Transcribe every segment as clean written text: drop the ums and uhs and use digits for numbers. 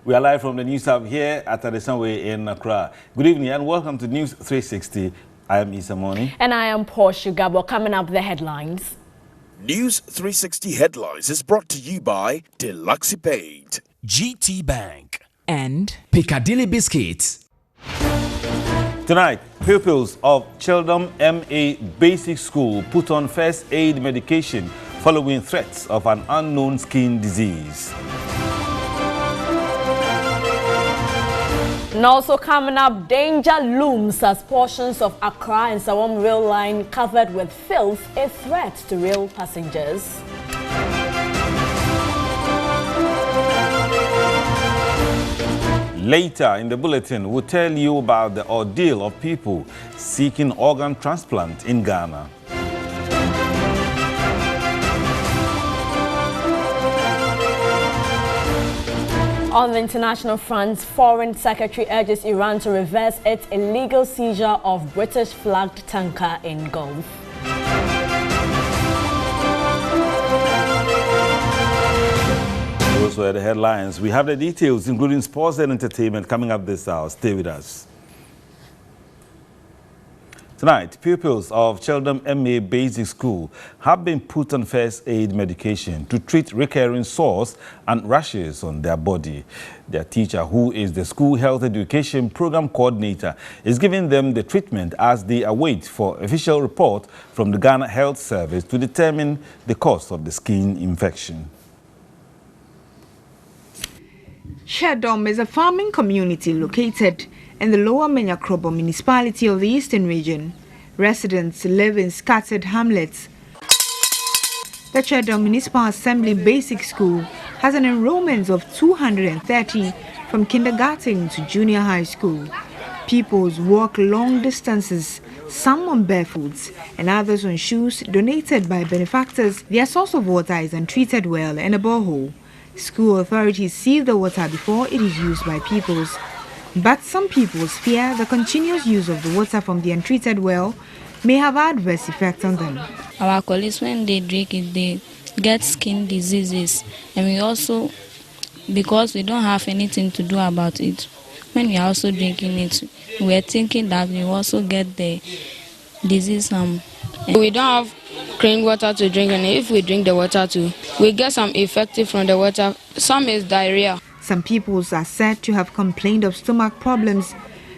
We are live from the News Hub here at the Sunway in Accra. Good evening and welcome to News 360. I am Isa Moni. And I am Portia Gabo. Coming up, the headlines. News 360 Headlines is brought to you by Deluxe Paid, GT Bank, and Piccadilly Biscuits. Tonight, pupils of Children MA Basic School put on first aid medication following threats of an unknown skin disease. And also coming up, danger looms as portions of Accra and Sawam rail line covered with filth a threat to rail passengers. Later in the bulletin, we'll tell you about the ordeal of people seeking organ transplant in Ghana. On the international front, Foreign Secretary urges Iran to reverse its illegal seizure of British-flagged tanker in Gulf. Those were the headlines. We have the details, including sports and entertainment, coming up this hour. Stay with us. Tonight, pupils of Children MA Basic School have been put on first aid medication to treat recurring sores and rashes on their body. Their teacher, who is the school health education program coordinator, is giving them the treatment as they await for official report from the Ghana Health Service to determine the cause of the skin infection. Shedom is a farming community located in the lower Menyakrobo municipality of the eastern region. Residents live in scattered hamlets. The Shedom Municipal Assembly Basic School has an enrollment of 230 from kindergarten to junior high school. Pupils walk long distances, some on barefoots and others on shoes donated by benefactors. Their source of water is untreated well and a borehole. School authorities seal the water before it is used by pupils. But some pupils fear the continuous use of the water from the untreated well may have adverse effects on them. Our colleagues, when they drink it, they get skin diseases. And we also, because we don't have anything to do about it, when we are also drinking it, we are thinking that we also get the disease. We don't have clean water to drink, and if we drink the water too, we get some effective from the water. Some is diarrhea. Some pupils are said to have complained of stomach problems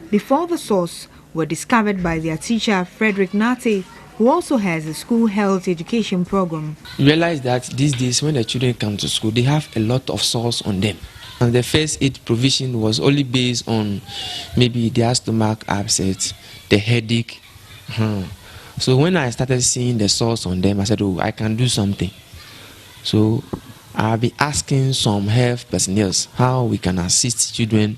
before the source were discovered by their teacher, Frederick Nate, who also has a school health education program. We realize that these days when the children come to school, they have a lot of sores on them. And the first aid provision was only based on maybe their stomach upset, the headache. So when I started seeing the sores on them, I said, oh, I can do something. So I'll be asking some health personnel how we can assist children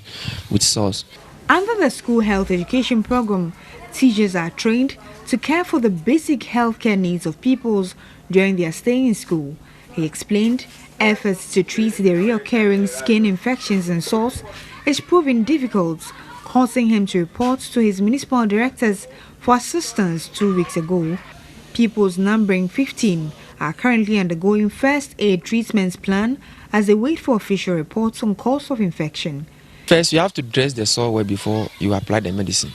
with sores. Under the school health education program, teachers are trained to care for the basic healthcare needs of pupils during their stay in school. He explained efforts to treat the recurring skin infections and sores is proving difficult, causing him to report to his municipal directors for assistance 2 weeks ago. Pupils numbering 15 are currently undergoing first aid treatments plan as they wait for official reports on cause of infection. First, you have to dress the sore well before you apply the medicine.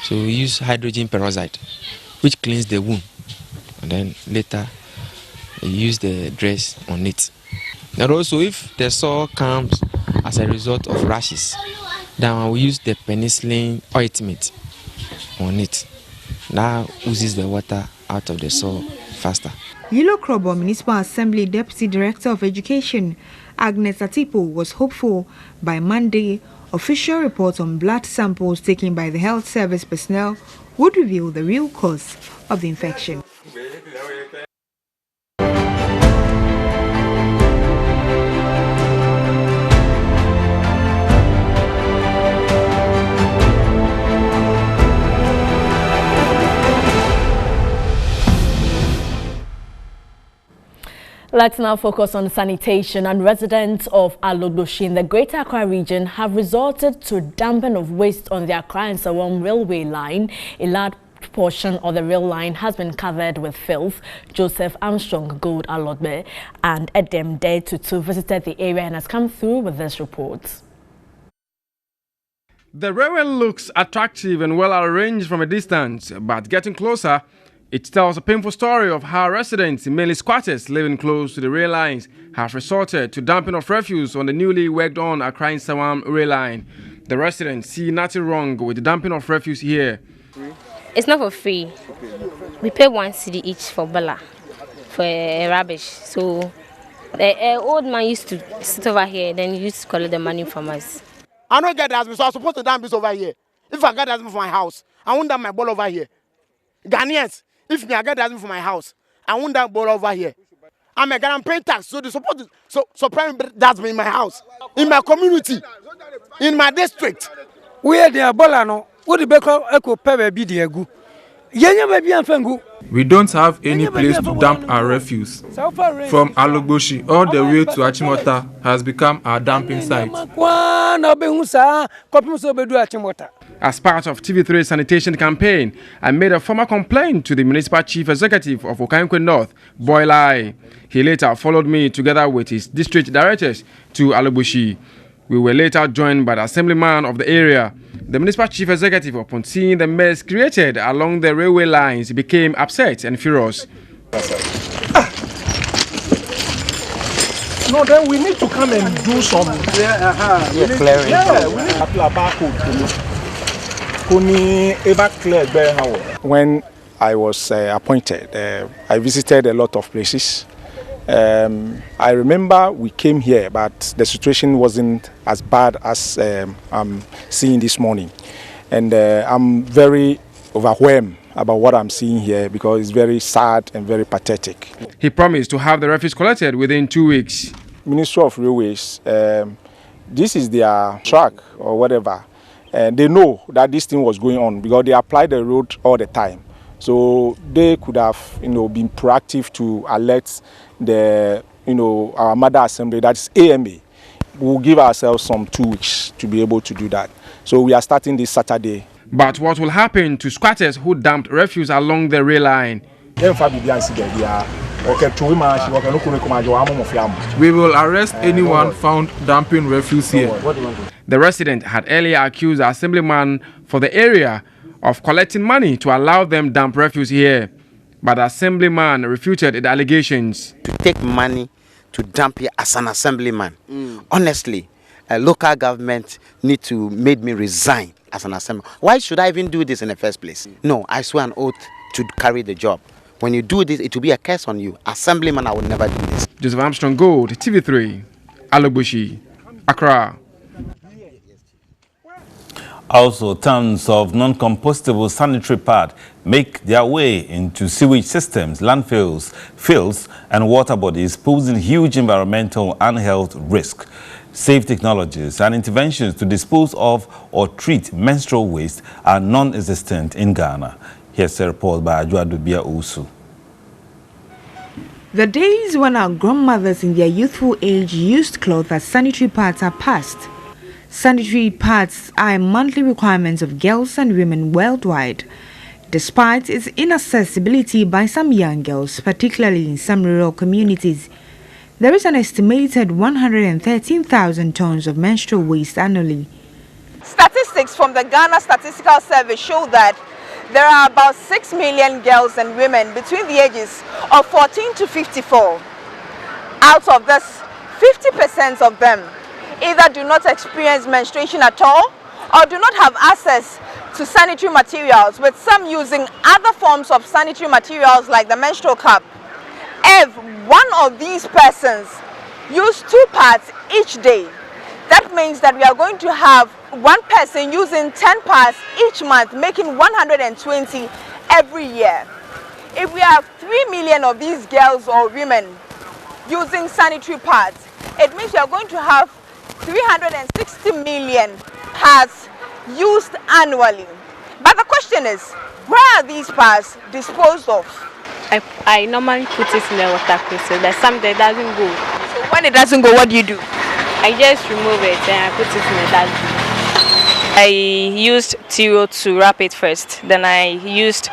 So we use hydrogen peroxide, which cleans the wound. And then later, you use the dress on it. And also, if the sore comes as a result of rashes, then we use the penicillin ointment on it. That oozes the water out of the sore faster. Yilokrobo Municipal Assembly Deputy Director of Education, Agnes Atipo, was hopeful by Monday official report on blood samples taken by the health service personnel would reveal the real cause of the infection. Let's now focus on sanitation, and residents of Alodoshi in the Greater Accra region have resorted to dumping of waste on the Accra and Sawam railway line. A large portion of the rail line has been covered with filth. Joseph Armstrong Gold Alodbe and Edem Day Tutu visited the area and has come through with this report. The railway looks attractive and well arranged from a distance, but getting closer, it tells a painful story of how residents, mainly squatters living close to the rail lines, have resorted to dumping of refuse on the newly worked on Accra-Nsawam rail line. The residents see nothing wrong with the dumping of refuse here. It's not for free. We pay 1 cedi each for Bala, for rubbish. So the old man used to sit over here, then he used to collect the money from us. I don't get dustbin, so I'm supposed to dump this over here. If I get dustbin for my house, I won't dump my ball over here. Ghanaians, if I get dustbin for my house, I won't dump ball over here. I'm paying tax, so they're supposed to supply dustbin in my house, in my community, in my district. We are the Bolano. What the Beko Echo Pebe be the Egu. We don't have any place to dump our refuse. From Alogboshi all the way to Achimota has become our dumping site. As part of TV3's sanitation campaign, I made a formal complaint to the municipal chief executive of Okankwe North, Boylai. He later followed me together with his district directors to Alogboshi. We were later joined by the assemblyman of the area. The municipal chief executive, upon seeing the mess created along the railway lines, became upset and furious. No, then we need to come and do some clearing. When I was appointed, I visited a lot of places. I remember we came here, but the situation wasn't as bad as I'm seeing this morning. And I'm very overwhelmed about what I'm seeing here because it's very sad and very pathetic. He promised to have the refuse collected within 2 weeks. Ministry of Railways, this is their track or whatever. And they know that this thing was going on because they apply the road all the time. So they could have, been proactive to alert the, our mother assembly, that is AMA. We'll give ourselves some 2 weeks to be able to do that. So we are starting this Saturday. But what will happen to squatters who dumped refuse along the rail line? We will arrest anyone found dumping refuse here. The resident had earlier accused the assemblyman for the area of collecting money to allow them dump refuse here. But the assemblyman refuted the allegations. To take money to dump here as an assemblyman. Honestly, a local government need to make me resign as an assemblyman. Why should I even do this in the first place? No, I swear an oath to carry the job. When you do this, it will be a curse on you. Assemblyman, I will never do this. Joseph Armstrong Gold, TV3, Alogboshi, Accra. Also, tons of non-compostable sanitary pads make their way into sewage systems, landfills, fields, and water bodies, posing huge environmental and health risk. Safe technologies and interventions to dispose of or treat menstrual waste are non-existent in Ghana. Here's a report by Ajuadubia Usu. The days when our grandmothers in their youthful age used clothes as sanitary pads are past. Sanitary pads are a monthly requirement of girls and women worldwide. Despite its inaccessibility by some young girls, particularly in some rural communities, there is an estimated 113,000 tons of menstrual waste annually. Statistics from the Ghana Statistical Service show that there are about 6 million girls and women between the ages of 14 to 54. Out of this, 50% of them either do not experience menstruation at all or do not have access to sanitary materials, with some using other forms of sanitary materials like the menstrual cup. If one of these persons use 2 pads each day, that means that we are going to have one person using 10 pads each month, making 120 every year. If we have 3 million of these girls or women using sanitary pads, it means we are going to have 360 million pads used annually. But the question is, where are these pads disposed of? I normally put it in the water crystal. There's some that doesn't go. So when it doesn't go, what do you do? I just remove it and I put it in the dustbin. I used towel to wrap it first. Then I used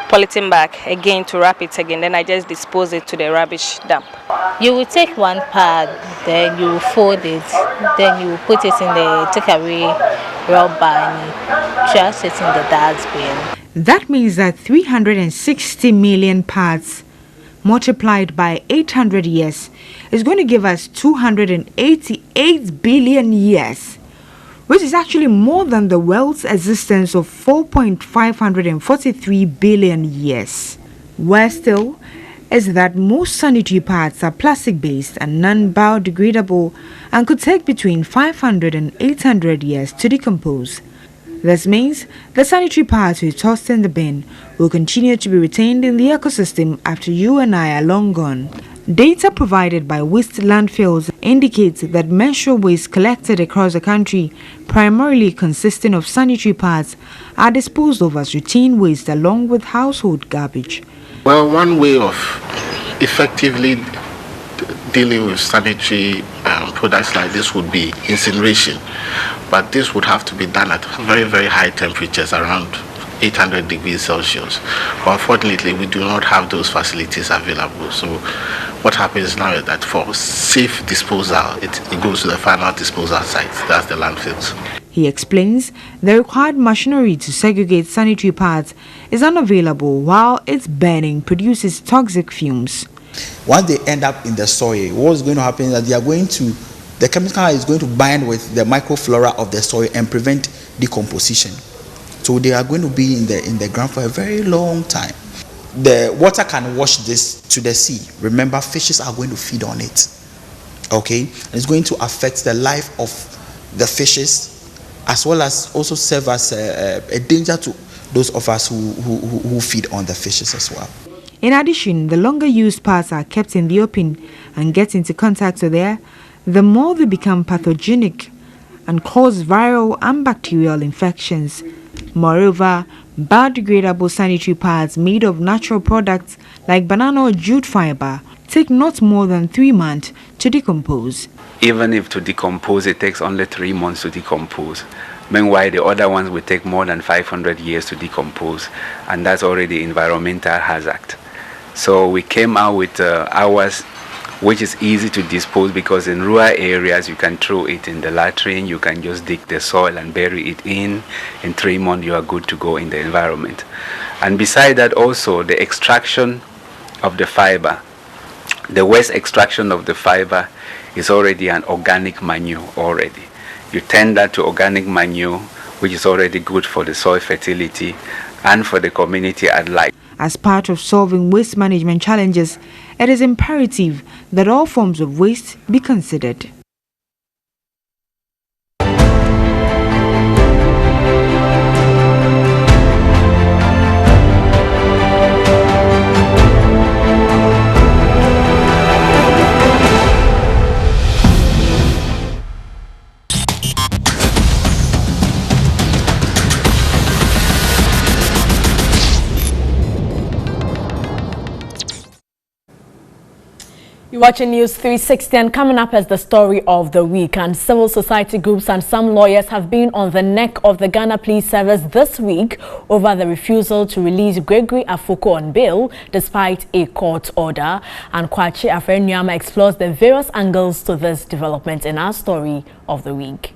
polythene bag again to wrap it again. Then I just dispose it to the rubbish dump. You will take one pad, then you will fold it, then you will put it in the takeaway rubber, just it in the dustbin. That means that 360 million parts multiplied by 800 years is going to give us 288 billion years, which is actually more than the world's existence of 4.543 billion years. Worse still is that most sanitary pads are plastic-based and non-biodegradable and could take between 500 and 800 years to decompose. This means the sanitary pads we tossed in the bin will continue to be retained in the ecosystem after you and I are long gone. Data provided by waste landfills indicates that menstrual waste collected across the country, primarily consisting of sanitary pads, are disposed of as routine waste along with household garbage. Well, one way of effectively dealing with sanitary products like this would be incineration, but this would have to be done at very, very high temperatures, around 800 degrees Celsius. But unfortunately, we do not have those facilities available. So what happens now is that for safe disposal, it goes to the final disposal site, that's the landfills. He explains the required machinery to segregate sanitary pads is unavailable while its burning produces toxic fumes. Once they end up in the soil, what's going to happen is that the chemical is going to bind with the microflora of the soil and prevent decomposition. So they are going to be in the ground for a very long time. The water can wash this to the sea. Remember, fishes are going to feed on it. Okay? And it's going to affect the life of the fishes, as well as also serve as a danger to those of us who feed on the fishes as well. In addition, the longer used parts are kept in the open and get into contact with air, the more they become pathogenic and cause viral and bacterial infections. Moreover, biodegradable sanitary pads made of natural products like banana or jute fiber take not more than 3 months to decompose. Even if to decompose, it takes only 3 months to decompose. Meanwhile, the other ones will take more than 500 years to decompose, and that's already environmental hazard. So we came out with ours, which is easy to dispose, because in rural areas you can throw it in the latrine, you can just dig the soil and bury it in 3 months you are good to go in the environment. And beside that also, the extraction of the fiber, the waste extraction of the fiber is already an organic manure already. You turn that to organic manure, which is already good for the soil fertility and for the community at large. As part of solving waste management challenges, it is imperative that all forms of waste be considered. You're watching News 360, and coming up as the story of the week. And civil society groups and some lawyers have been on the neck of the Ghana Police Service this week over the refusal to release Gregory Afoko on bail despite a court order. And Kwachi Afrenyama explores the various angles to this development in our story of the week.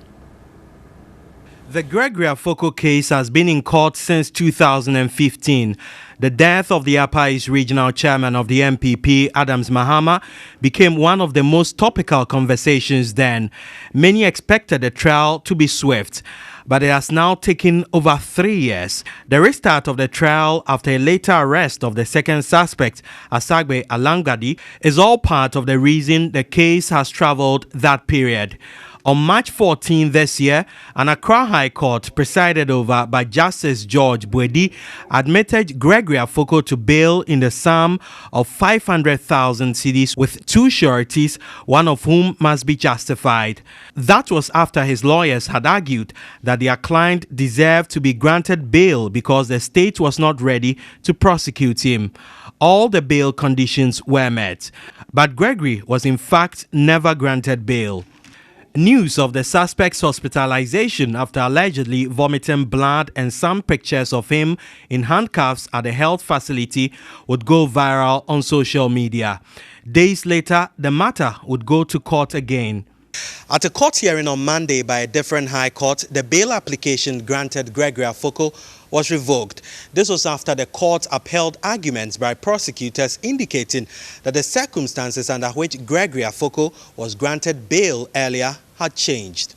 The Gregory Afoko case has been in court since 2015. The death of the Upper East Regional Chairman of the MPP, Adams Mahama, became one of the most topical conversations then. Many expected the trial to be swift, but it has now taken over 3 years. The restart of the trial after a later arrest of the second suspect, Asagbe Alangadi, is all part of the reason the case has traveled that period. On March 14 this year, an Accra High Court presided over by Justice George Bwedi admitted Gregory Afoko to bail in the sum of 500,000 cedis with 2 sureties, one of whom must be justified. That was after his lawyers had argued that their client deserved to be granted bail because the state was not ready to prosecute him. All the bail conditions were met, but Gregory was in fact never granted bail. News of the suspect's hospitalization after allegedly vomiting blood and some pictures of him in handcuffs at a health facility would go viral on social media. Days later, the matter would go to court again. At a court hearing on Monday by a different high court, the bail application granted Gregory Afoko was revoked. This was after the court upheld arguments by prosecutors indicating that the circumstances under which Gregory Afoko was granted bail earlier had changed.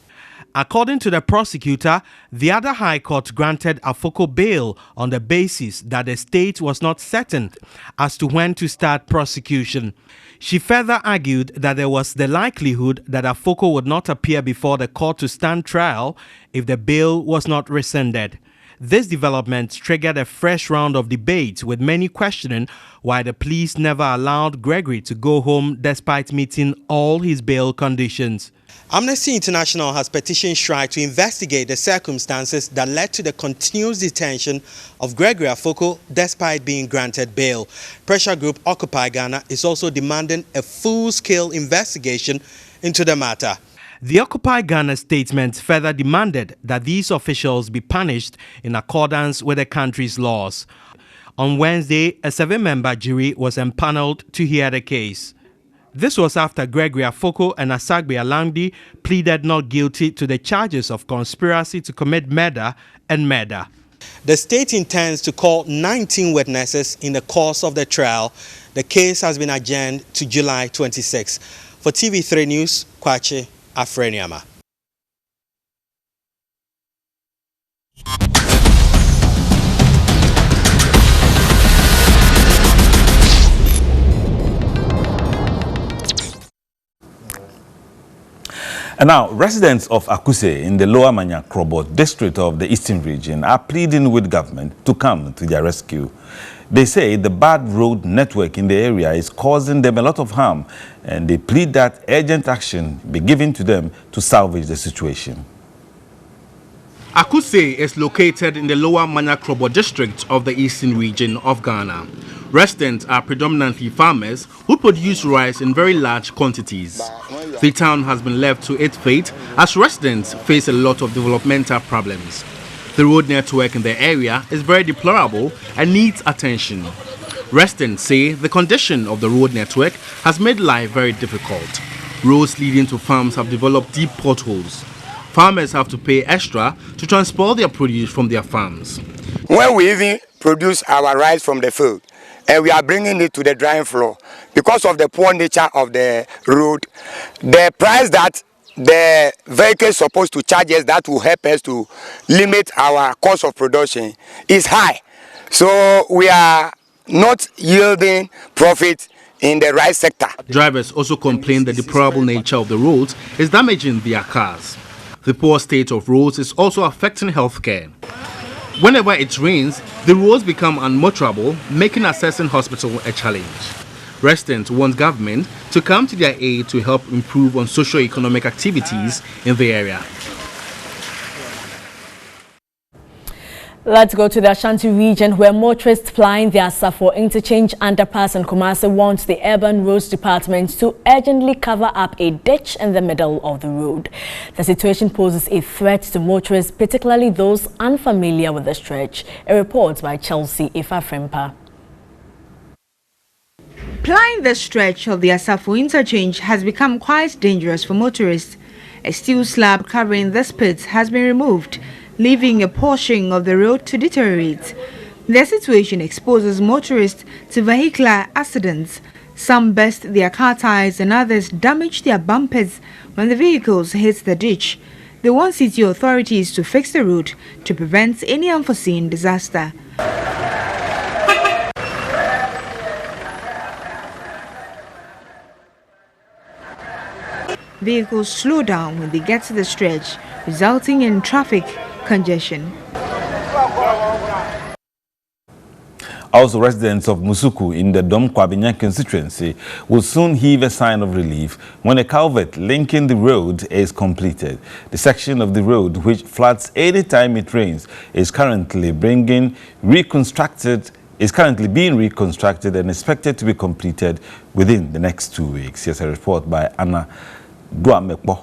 According to the prosecutor, the other high court granted Afoko bail on the basis that the state was not certain as to when to start prosecution. She further argued that there was the likelihood that Afoko would not appear before the court to stand trial if the bail was not rescinded. This development triggered a fresh round of debate, with many questioning why the police never allowed Gregory to go home despite meeting all his bail conditions. Amnesty International has petitioned SHRI to investigate the circumstances that led to the continuous detention of Gregory Afoko despite being granted bail. Pressure group Occupy Ghana is also demanding a full-scale investigation into the matter. The Occupy Ghana statement further demanded that these officials be punished in accordance with the country's laws. On Wednesday, a 7-member jury was empaneled to hear the case. This was after Gregory Afoko and Asagbe Alangdi pleaded not guilty to the charges of conspiracy to commit murder and murder. The state intends to call 19 witnesses in the course of the trial. The case has been adjourned to July 26. For TV3 News, Kwache Afreniama. And now, residents of Akuse in the Lower Manya-Krobo district of the Eastern region are pleading with government to come to their rescue. They say the bad road network in the area is causing them a lot of harm, and they plead that urgent action be given to them to salvage the situation. Akuse is located in the Lower Manya-Krobo district of the Eastern region of Ghana. Residents are predominantly farmers who produce rice in very large quantities. The town has been left to its fate as residents face a lot of developmental problems. The road network in the area is very deplorable and needs attention. Residents say the condition of the road network has made life very difficult. Roads leading to farms have developed deep potholes. Farmers have to pay extra to transport their produce from their farms. When we even produce our rice from the field, and we are bringing it to the drying floor, because of the poor nature of the road, the price that the vehicle is supposed to charge us, that will help us to limit our cost of production, is high. So we are not yielding profit in the rice sector. Drivers also complain the deplorable nature of the roads is damaging their cars. The poor state of roads is also affecting healthcare. Whenever it rains, the roads become unmotorable, making accessing hospital a challenge. Residents want government to come to their aid to help improve on socio-economic activities in the area. Let's go to the Ashanti region, where motorists flying the Asafo interchange underpass in Kumasi want the Urban Roads Department to urgently cover up a ditch in the middle of the road. The situation poses a threat to motorists, particularly those unfamiliar with the stretch. A report by Chelsea Ifafrempa. Plying the stretch of the Asafo interchange has become quite dangerous for motorists. A steel slab covering this pit has been removed, leaving a portion of the road to deteriorate. The situation exposes motorists to vehicular accidents. Some burst their car tires and others damage their bumpers when the vehicles hit the ditch. They want city authorities to fix the road to prevent any unforeseen disaster. Vehicles slow down when they get to the stretch, resulting in traffic congestion. Also, residents of Musuku in the Dom Kwabinya constituency will soon heave a sign of relief when a culvert linking the road is completed. The section of the road which floods anytime it rains is currently being reconstructed and expected to be completed within the next 2 weeks. Here's a report by Anna Duamekbo.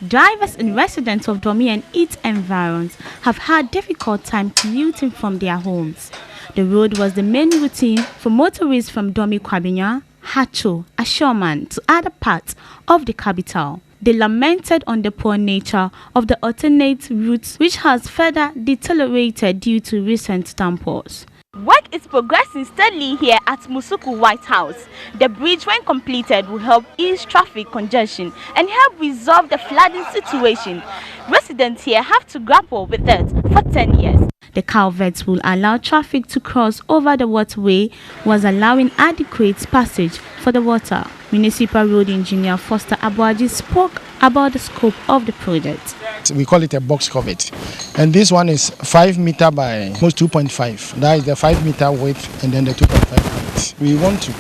Drivers and residents of Domi and its environs have had difficult time commuting from their homes. The road was the main routine for motorists from Domi Kwabinya, Hacho, Ashoman to other parts of the capital. They lamented on the poor nature of the alternate routes, which has further deteriorated due to recent downpours. Work is progressing steadily here at Musuku White House. The bridge, when completed, will help ease traffic congestion and help resolve the flooding situation. Residents here have to grapple with it for 10 years. The culverts will allow traffic to cross over the waterway, was allowing adequate passage for the water. Municipal Road Engineer Foster Abuaji spoke about the scope of the project. We call it a box culvert, and this one is 5 meters by almost 2.5. That is the 5 meter width and then the 2.5 height. We want to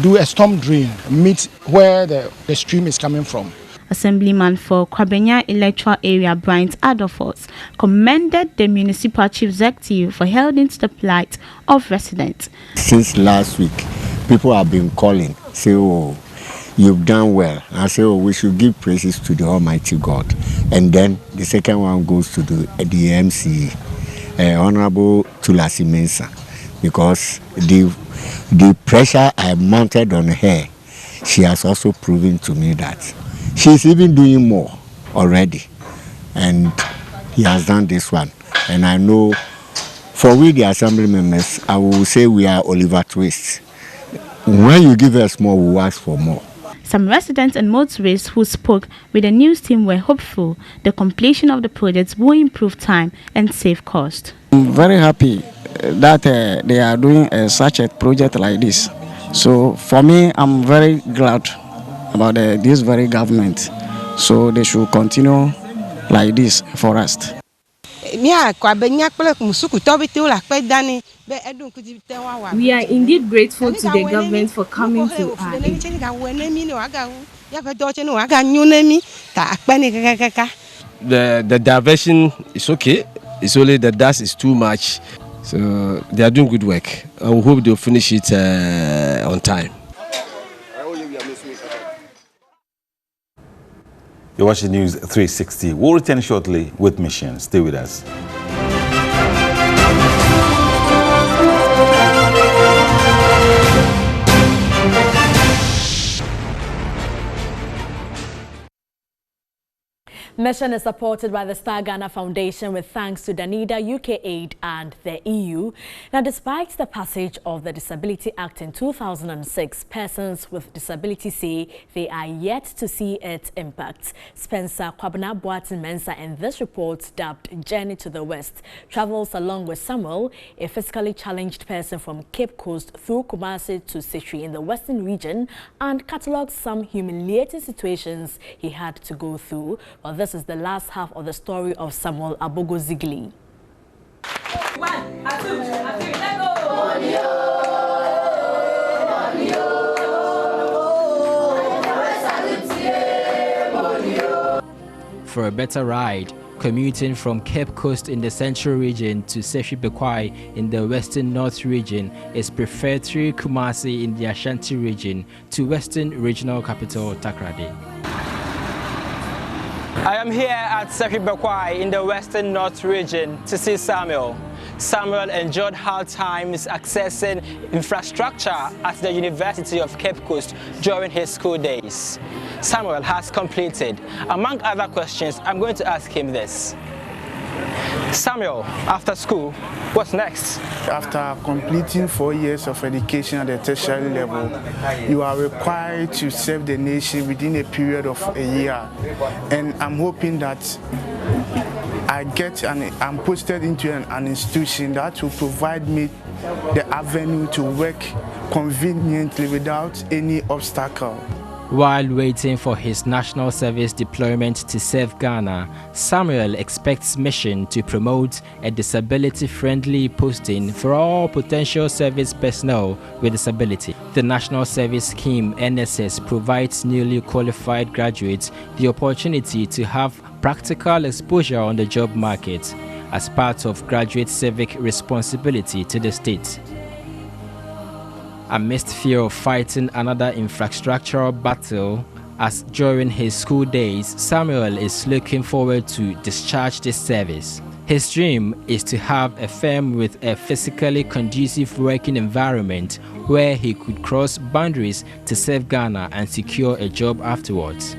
do a storm drain, meet where the stream is coming from. Assemblyman for Kwabenya electoral area Bryant Adolphus commended the municipal chief executive for holding to the plight of residents. Since last week, people have been calling, say, oh, you've done well. I say, oh, we should give praises to the Almighty God. And then the second one goes to the MC, Honorable Tulasi Mensah, because the pressure I mounted on her, she has also proven to me that she's even doing more already, and he has done this one. And I know for we the assembly members, I will say we are Oliver Twist. When you give us more, we ask for more. Some residents and motorists who spoke with the news team were hopeful the completion of the project will improve time and save cost. I'm very happy that they are doing such a project like this. So for me, I'm very glad about this very government. So they should continue like this for us. We are indeed grateful to the government for coming to our aid. The diversion is okay. It's only the dust is too much. So they are doing good work. I hope they'll finish it on time. You're watching News 360. We'll return shortly with Mission. Stay with us. Mission is supported by the Star Ghana Foundation with thanks to Danida, UK Aid and the EU. Now, despite the passage of the Disability Act in 2006, persons with disability say they are yet to see its impact. Spencer Kwabena Boatin Mensah in this report dubbed Journey to the West travels along with Samuel, a physically challenged person from Cape Coast through Kumasi to Sitri in the Western region, and catalogues some humiliating situations he had to go through. Well, this is the last half of the story of Samuel Abogo Zigli. For a better ride, commuting from Cape Coast in the Central region to Sefi Bekwai in the Western North region is preferred through Kumasi in the Ashanti region to Western Regional Capital Takoradi. I am here at Sefi Bekwai in the Western North region to see Samuel. Samuel enjoyed hard times accessing infrastructure at the University of Cape Coast during his school days. Samuel has completed. Among other questions, I'm going to ask him this. Samuel, after school, what's next? After completing 4 years of education at the tertiary level, you are required to serve the nation within a period of a year. And I'm hoping that I'm posted into an institution that will provide me the avenue to work conveniently without any obstacle. While waiting for his national service deployment to serve Ghana, Samuel expects Mission to promote a disability-friendly posting for all potential service personnel with disability. The National Service Scheme (NSS) provides newly qualified graduates the opportunity to have practical exposure on the job market as part of graduate civic responsibility to the state. Amidst fear of fighting another infrastructural battle, as during his school days, Samuel is looking forward to discharge this service. His dream is to have a firm with a physically conducive working environment where he could cross boundaries to serve Ghana and secure a job afterwards.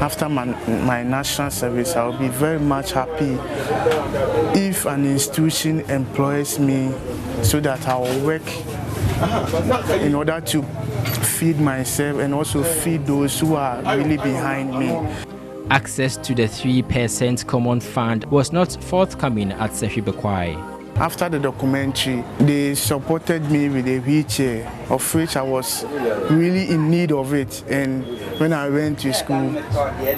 After my national service, I'll be very much happy if an institution employs me so that I'll work in order to feed myself and also feed those who are really behind me. Access to the 3% Common Fund was not forthcoming at Sefi Bekwai. After the documentary, they supported me with a wheelchair, of which I was really in need of it. And when I went to school,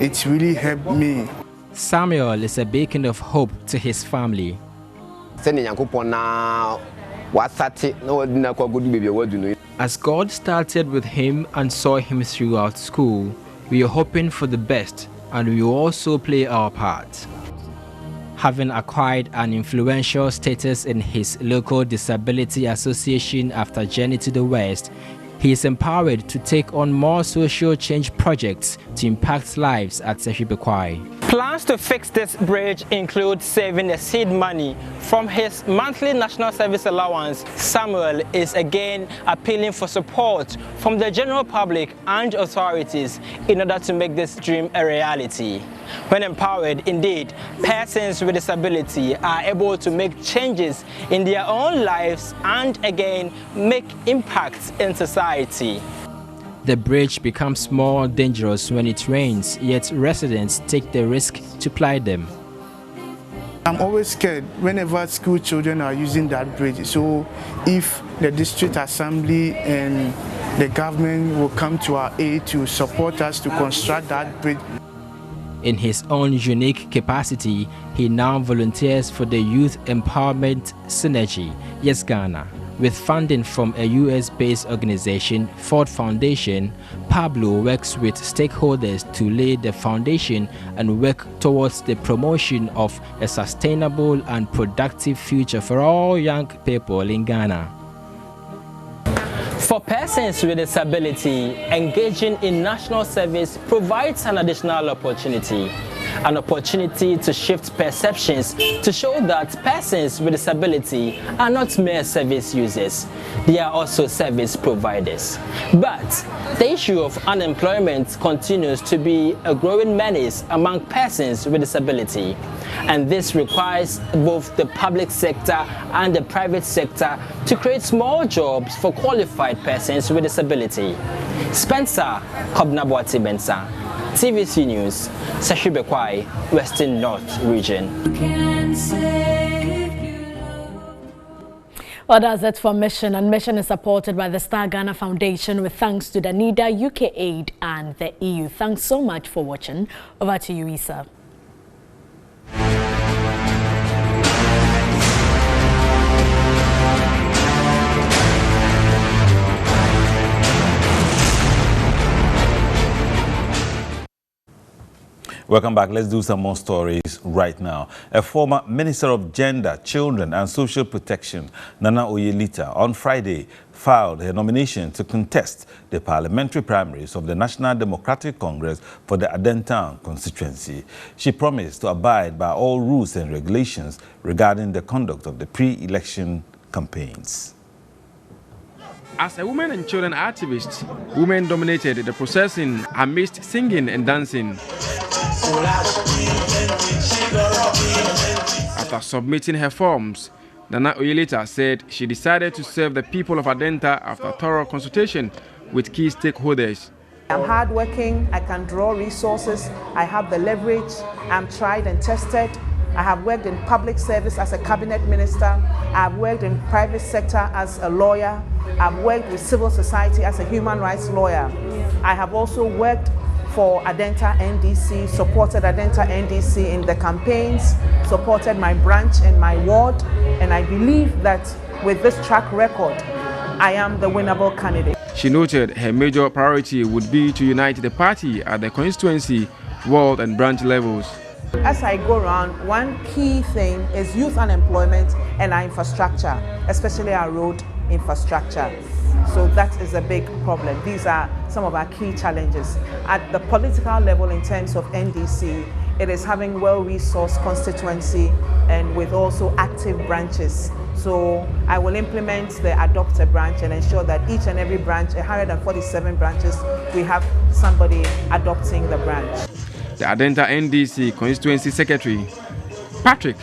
it really helped me. Samuel is a beacon of hope to his family. As God started with him and saw him throughout school, we are hoping for the best, and we will also play our part. Having acquired an influential status in his local disability association after journey to the West, he is empowered to take on more social change projects to impact lives at Sefi Bekwai. Plans to fix this bridge include saving the seed money from his monthly national service allowance. Samuel is again appealing for support from the general public and authorities in order to make this dream a reality. When empowered, indeed, persons with disability are able to make changes in their own lives and again make impacts in society. The bridge becomes more dangerous when it rains, yet residents take the risk to ply them. I'm always scared whenever school children are using that bridge. So if the district assembly and the government will come to our aid to support us to construct that bridge. In his own unique capacity, he now volunteers for the Youth Empowerment Synergy, Yes Ghana. With funding from a US-based organization, Ford Foundation, Pablo works with stakeholders to lay the foundation and work towards the promotion of a sustainable and productive future for all young people in Ghana. For persons with disability, engaging in national service provides an additional opportunity. An opportunity to shift perceptions to show that persons with disability are not mere service users, they are also service providers. But the issue of unemployment continues to be a growing menace among persons with disability, and this requires both the public sector and the private sector to create more jobs for qualified persons with disability. Spencer Kobnabwati Bensa, TVC News, Sefi Bekwai, Western North Region. Well, that's it for Mission, and Mission is supported by the Star Ghana Foundation with thanks to the NIDA, UK Aid and the EU. Thanks so much for watching. Over to you, Isa. Welcome back. Let's do some more stories right now. A former Minister of Gender, Children and Social Protection, Nana Oyelita, on Friday filed her nomination to contest the parliamentary primaries of the National Democratic Congress for the Adentown constituency. She promised to abide by all rules and regulations regarding the conduct of the pre-election campaigns. As a women and children activist, women dominated the processing amidst singing and dancing. After submitting her forms, Nana Oyelita said she decided to serve the people of Adenta after thorough consultation with key stakeholders. I'm hardworking, I can draw resources, I have the leverage, I'm tried and tested. I have worked in public service as a cabinet minister, I've worked in private sector as a lawyer, I've worked with civil society as a human rights lawyer. I have also worked for Adenta NDC, supported Adenta NDC in the campaigns, supported my branch and my ward, and I believe that with this track record, I am the winnable candidate. She noted her major priority would be to unite the party at the constituency, ward and branch levels. As I go around, one key thing is youth unemployment and our infrastructure, especially our road infrastructure. So that is a big problem. These are some of our key challenges. At the political level in terms of NDC, it is having well-resourced constituency and with also active branches. So I will implement the adopter branch and ensure that each and every branch, 147 branches, we have somebody adopting the branch. The Adenta NDC Constituency Secretary, Patrick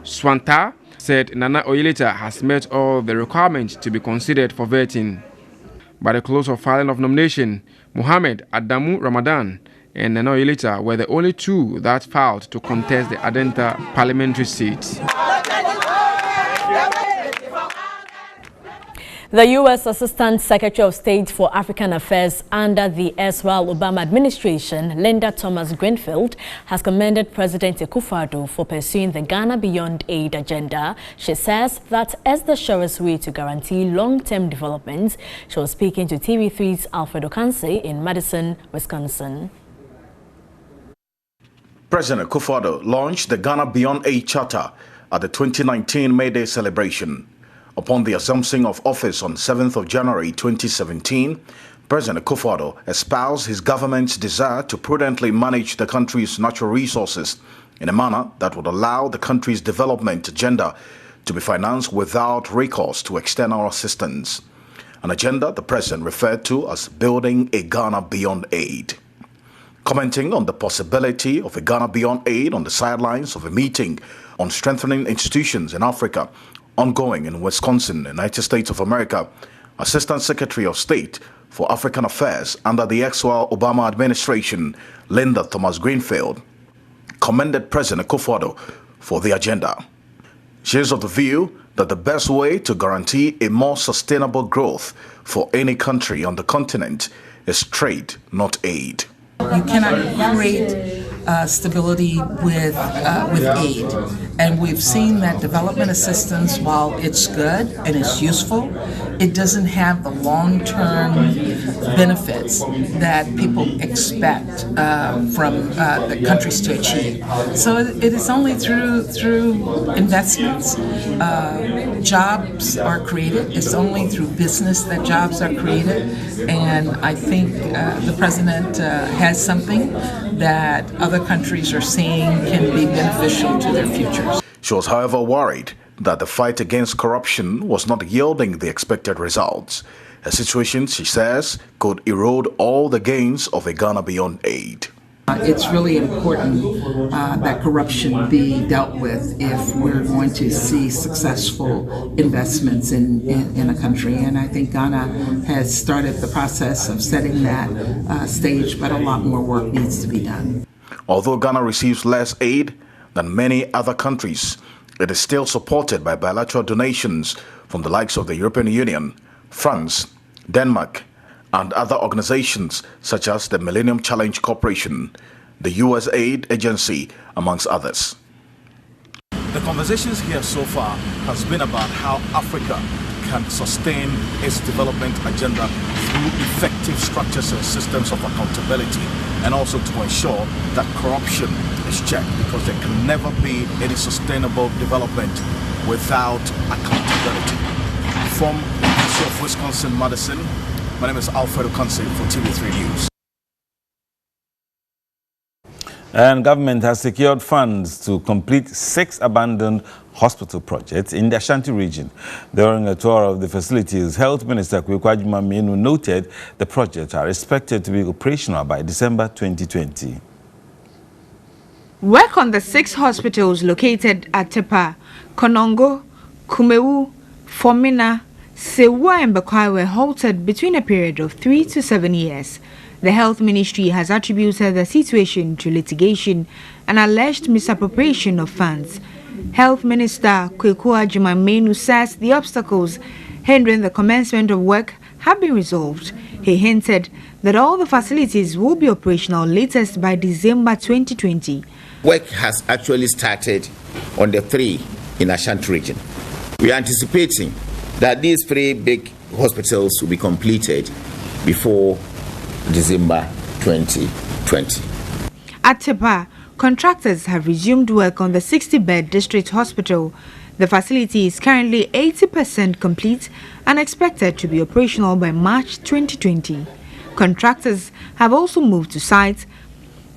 Swanta, said Nana Oyelita has met all the requirements to be considered for vetting. By the close of filing of nomination, Mohammed Adamu Ramadan and Nana Oyelita were the only two that filed to contest the Adenta parliamentary seat. The U.S. Assistant Secretary of State for African Affairs under the erstwhile Obama administration, Linda Thomas-Greenfield, has commended President Akufo-Addo for pursuing the Ghana Beyond Aid agenda. She says that as the surest way to guarantee long-term development. She was speaking to TV3's Alfredo Kanse in Madison, Wisconsin. President Akufo-Addo launched the Ghana Beyond Aid Charter at the 2019 May Day celebration. Upon the assumption of office on 7th of January 2017, President Akufo-Addo espoused his government's desire to prudently manage the country's natural resources in a manner that would allow the country's development agenda to be financed without recourse to external assistance. An agenda the president referred to as building a Ghana Beyond Aid. Commenting on the possibility of a Ghana Beyond Aid on the sidelines of a meeting on strengthening institutions in Africa ongoing in Wisconsin, United States of America, Assistant Secretary of State for African Affairs under the erstwhile Obama administration, Linda Thomas-Greenfield, commended President Akufo-Addo for the agenda. She is of the view that the best way to guarantee a more sustainable growth for any country on the continent is trade, not aid. You cannot create stability with aid. And we've seen that development assistance, while it's good and it's useful, it doesn't have the long-term benefits that people expect from the countries to achieve. So it is only through investments, jobs are created. It's only through business that jobs are created. And I think the president has something that other countries are seeing can be beneficial to their futures. She was, however, worried that the fight against corruption was not yielding the expected results. A situation, she says, could erode all the gains of a Ghana Beyond Aid. It's really important that corruption be dealt with if we're going to see successful investments in a country. And I think Ghana has started the process of setting that stage, but a lot more work needs to be done. Although Ghana receives less aid than many other countries, it is still supported by bilateral donations from the likes of the European Union, France, Denmark, and other organizations such as the Millennium Challenge Corporation, the US Aid Agency, amongst others. The conversations here so far has been about how Africa can sustain its development agenda through effective structures and systems of accountability, and also to ensure that corruption is checked, because there can never be any sustainable development without accountability. From the University of Wisconsin-Madison, my name is Alfredo Kanse for TV3 News. And government has secured funds to complete 6 abandoned hospital projects in the Ashanti region. During a tour of the facilities, Health Minister Kweku Agyeman noted the projects are expected to be operational by December 2020. Work on the 6 hospitals located at Tepa, Konongo, Kumewu, Fomina, Sewa and Bekwai were halted between a period of 3 to 7 years. The Health Ministry has attributed the situation to litigation and alleged misappropriation of funds. Health Minister Kweku Agyeman says the obstacles hindering the commencement of work have been resolved. He hinted that all the facilities will be operational latest by December 2020. Work has actually started on the 3 in Ashanti region. We are anticipating that these 3 big hospitals will be completed before December 2020. At Tepa, contractors have resumed work on the 60-bed district hospital. The facility is currently 80% complete and expected to be operational by March 2020. Contractors have also moved to site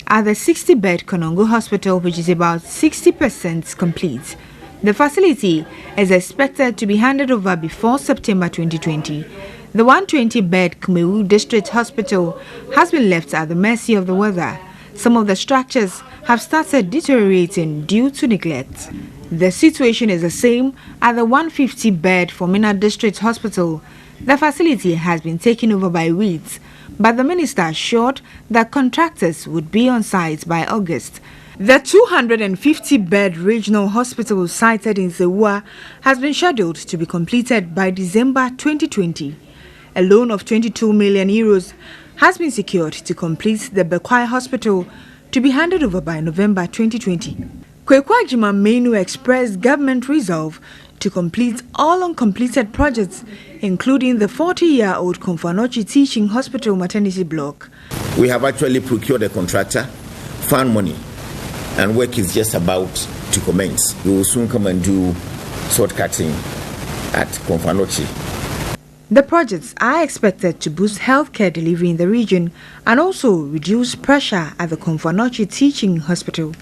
at the 60-bed Konongo Hospital, which is about 60% complete. The facility is expected to be handed over before September 2020. The 120-bed Kumewu District Hospital has been left at the mercy of the weather. Some of the structures have started deteriorating due to neglect. The situation is the same at the 150-bed Fomena District Hospital. The facility has been taken over by weeds, but the minister assured that contractors would be on site by August. The 250-bed regional hospital sited in Zewa has been scheduled to be completed by December 2020. A loan of 22 million euros has been secured to complete the Bekwai Hospital, to be handed over by November 2020. Kwekwajima Menu expressed government resolve to complete all uncompleted projects, including the 40-year-old Konfanochi Teaching Hospital maternity block. We have actually procured a contractor, found money, and work is just about to commence. We will soon come and do sword cutting at Konfanochi. The projects are expected to boost healthcare delivery in the region and also reduce pressure at the Konfanochi Teaching Hospital.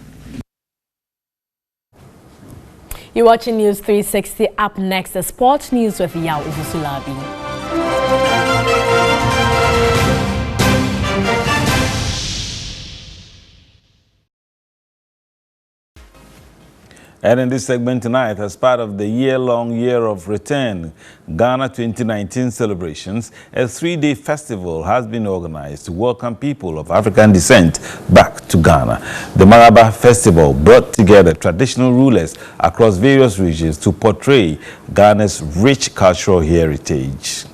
You're watching News 360. Up next, the sports news with Yao Uzusulabi. And in this segment tonight, as part of the year-long Year of Return Ghana 2019 celebrations, a 3-day festival has been organized to welcome people of African descent back to Ghana. The Maraba Festival brought together traditional rulers across various regions to portray Ghana's rich cultural heritage.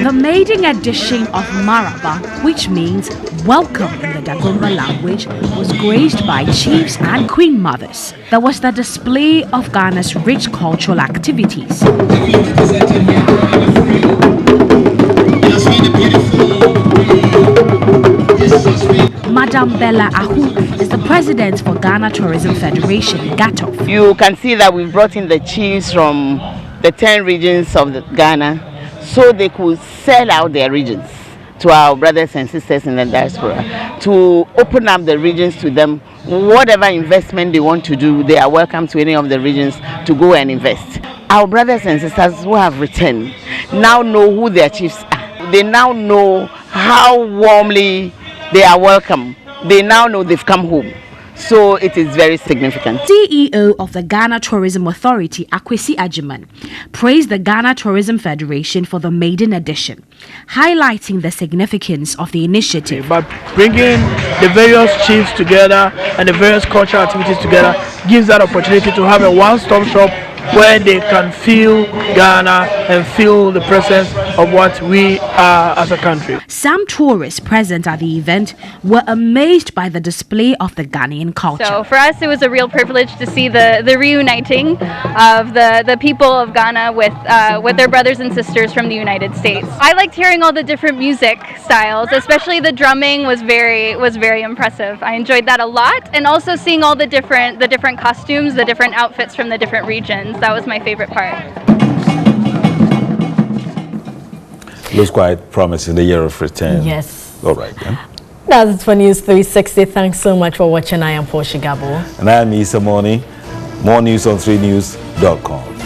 The maiden edition of Maraba, which means welcome in the Dagomba language, was graced by chiefs and queen mothers. There was the display of Ghana's rich cultural activities. Madam Bella Ahu is the president for Ghana Tourism Federation, GATOF. You can see that we've brought in the chiefs from the 10 regions of Ghana, so they could sell out their regions to our brothers and sisters in the diaspora, to open up the regions to them. Whatever investment they want to do, they are welcome to any of the regions to go and invest. Our brothers and sisters who have returned now know who their chiefs are. They now know how warmly they are welcome. They now know they've come home. So it is very significant. CEO of the Ghana Tourism Authority, Akwesi Ajiman, praised the Ghana Tourism Federation for the maiden edition, highlighting the significance of the initiative. But bringing the various chiefs together and the various cultural activities together gives that opportunity to have a one-stop shop where they can feel Ghana and feel the presence of what we are as a country. Some tourists present at the event were amazed by the display of the Ghanaian culture. So for us, it was a real privilege to see the reuniting of the people of Ghana with their brothers and sisters from the United States. I liked hearing all the different music styles, especially the drumming was very impressive. I enjoyed that a lot, and also seeing all the different costumes, the different outfits from the different regions. That was my favorite part. Looks quite promising, the Year of Return. Yes. All right, then. That's it for News 360. Thanks so much for watching. I am Portia Gabo. And I am Issa Moni. More news on 3news.com.